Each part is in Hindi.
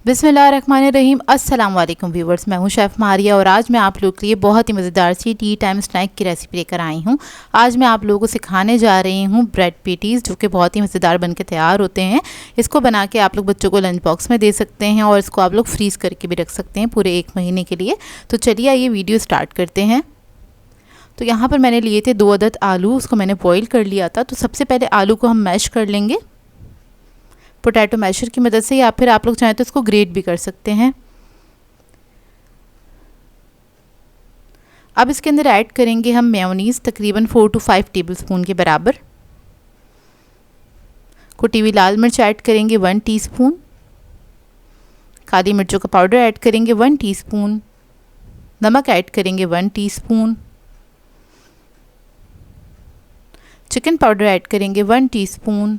बिस्मिल्लाहिर्रहमानिर्रहीम। अस्सलाम वालेकुम व्यूवर्स, मैं हूं शेफ़ मारिया और आज मैं आप लोग के लिए बहुत ही मज़ेदार सी टी टाइम स्नैक की रेसिपी लेकर आई हूं। आज मैं आप लोगों को सिखाने जा रही हूं ब्रेड पेटीज़, जो कि बहुत ही मज़ेदार बनके तैयार होते हैं। इसको बना के आप लोग बच्चों को लंच बॉक्स में दे सकते हैं और इसको आप लोग फ्रीज़ करके भी रख सकते हैं पूरे 1 महीने के लिए। तो चलिए आइए वीडियो स्टार्ट करते हैं। तो यहाँ पर मैंने लिए थे 2 अदद आलू, उसको मैंने बॉईल कर लिया था। तो सबसे पहले आलू को हम मैश कर लेंगे पोटैटो मैशर की मदद से, या फिर आप लोग चाहें तो इसको ग्रेट भी कर सकते हैं। अब इसके अंदर ऐड करेंगे हम मेयोनीज़, तकरीबन 4 to 5 टेबलस्पून के बराबर। कुटी हुई लाल मिर्च ऐड करेंगे 1 टीस्पून। काली मिर्चों का पाउडर ऐड करेंगे 1 टीस्पून। नमक ऐड करेंगे 1 टीस्पून। चिकन पाउडर ऐड करेंगे 1 टीस्पून।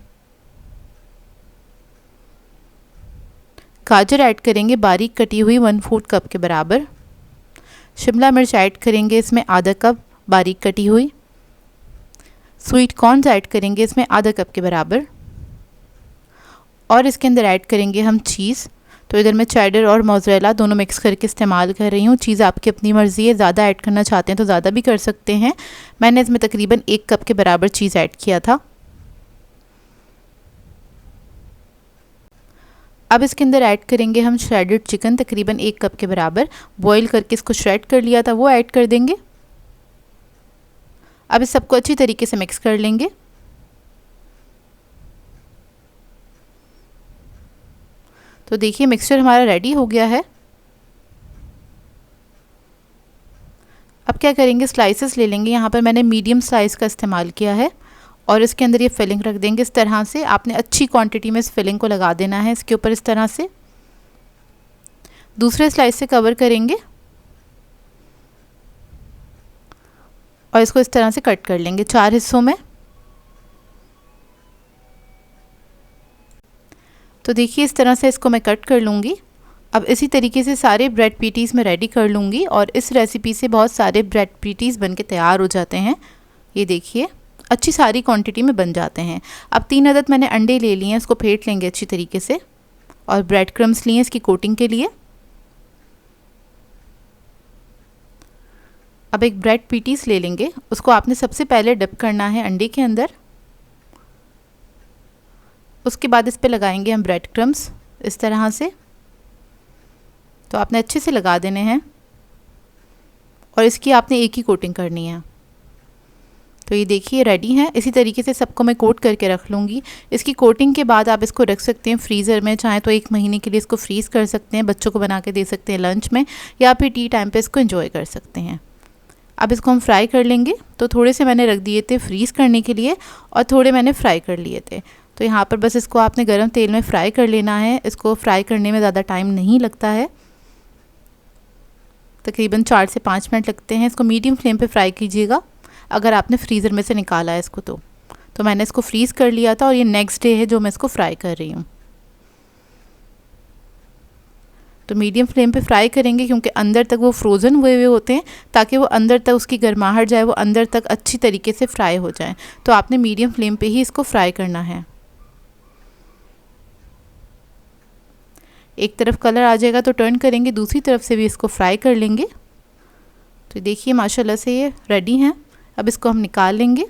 गाजर ऐड करेंगे बारीक कटी हुई 1/4 कप के बराबर। शिमला मिर्च ऐड करेंगे इसमें आधा कप बारीक कटी हुई। स्वीट कॉर्न्स ऐड करेंगे इसमें आधा कप के बराबर। और इसके अंदर ऐड करेंगे हम चीज़। तो इधर मैं चेडर और मोज़रेला दोनों मिक्स करके इस्तेमाल कर रही हूँ। चीज़ आपकी अपनी मर्ज़ी है, ज़्यादा ऐड करना चाहते हैं तो ज़्यादा भी कर सकते हैं। मैंने इसमें तकरीबन 1 कप के बराबर चीज़ ऐड किया था। अब इसके अंदर ऐड करेंगे हम श्रेडेड चिकन, तकरीबन 1 कप के बराबर। बॉईल करके इसको श्रेड कर लिया था, वो ऐड कर देंगे। अब इस सबको अच्छी तरीके से मिक्स कर लेंगे। तो देखिए मिक्सचर हमारा रेडी हो गया है। अब क्या करेंगे, स्लाइसेस ले लेंगे। यहाँ पर मैंने मीडियम साइज़ का इस्तेमाल किया है और इसके अंदर ये फिलिंग रख देंगे इस तरह से। आपने अच्छी क्वांटिटी में इस फिलिंग को लगा देना है इसके ऊपर इस तरह से। दूसरे स्लाइस से कवर करेंगे और इसको इस तरह से कट कर लेंगे 4 हिस्सों में। तो देखिए इस तरह से इसको मैं कट कर लूँगी। अब इसी तरीके से सारे ब्रेड पेटीज़ मैं रेडी कर लूँगी और इस रेसिपी से बहुत सारे ब्रेड पेटीज़ बनके तैयार हो जाते हैं। ये देखिए अच्छी सारी क्वांटिटी में बन जाते हैं। अब 3 अदद मैंने अंडे ले लिए हैं, इसको फेंट लेंगे अच्छी तरीके से। और ब्रेड क्रम्स लिए इसकी कोटिंग के लिए। अब एक ब्रेड पेटीज़ ले लेंगे, उसको आपने सबसे पहले डिप करना है अंडे के अंदर। उसके बाद इस पे लगाएंगे हम ब्रेड क्रम्स इस तरह से। तो आपने अच्छे से लगा देने हैं और इसकी आपने एक ही कोटिंग करनी है। तो ये देखिए रेडी हैं। इसी तरीके से सबको मैं कोट करके रख लूँगी। इसकी कोटिंग के बाद आप इसको रख सकते हैं फ्रीज़र में, चाहे तो 1 महीने के लिए इसको फ्रीज़ कर सकते हैं, बच्चों को बना के दे सकते हैं लंच में, या फिर टी टाइम पे इसको एंजॉय कर सकते हैं। अब इसको हम फ्राई कर लेंगे। तो थोड़े से मैंने रख दिए थे फ्रीज़ करने के लिए और थोड़े मैंने फ्राई कर लिए थे। तो यहाँ पर बस इसको आपने गर्म तेल में फ्राई कर लेना है। इसको फ्राई करने में ज़्यादा टाइम नहीं लगता है, तकरीबन 4 से 5 मिनट लगते हैं। इसको मीडियम फ्लेम पे फ्राई कीजिएगा अगर आपने फ्रीज़र में से निकाला है इसको। तो मैंने इसको फ्रीज़ कर लिया था और ये नेक्स्ट डे है जो मैं इसको फ्राई कर रही हूँ। तो मीडियम फ्लेम पे फ्राई करेंगे क्योंकि अंदर तक वो फ्रोज़न हुए होते हैं, ताकि वो अंदर तक उसकी गर्माहट जाए, वो अंदर तक अच्छी तरीके से फ्राई हो जाए। तो आपने मीडियम फ्लेम पे ही इसको फ्राई करना है। एक तरफ कलर आ जाएगा तो टर्न करेंगे, दूसरी तरफ से भी इसको फ्राई कर लेंगे। तो देखिए माशाल्लाह से ये रेडी हैं। अब इसको हम निकाल लेंगे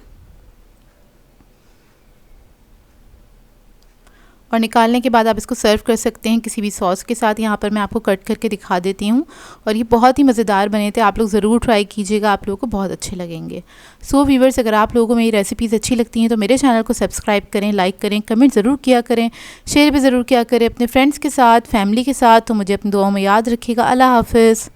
और निकालने के बाद आप इसको सर्व कर सकते हैं किसी भी सॉस के साथ। यहाँ पर मैं आपको कट करके दिखा देती हूँ और ये बहुत ही मज़ेदार बने थे। आप लोग ज़रूर ट्राई कीजिएगा, आप लोगों को बहुत अच्छे लगेंगे। सो व्यूअर्स, अगर आप लोगों को मेरी रेसिपीज़ अच्छी लगती हैं तो मेरे चैनल को सब्सक्राइब करें, लाइक करें, कमेंट ज़रूर किया करें, शेयर भी ज़रूर किया करें अपने फ्रेंड्स के साथ, फैमिली के साथ। तो मुझे अपनी दुआओं में याद रखिएगा। अल्लाह हाफ़िज़।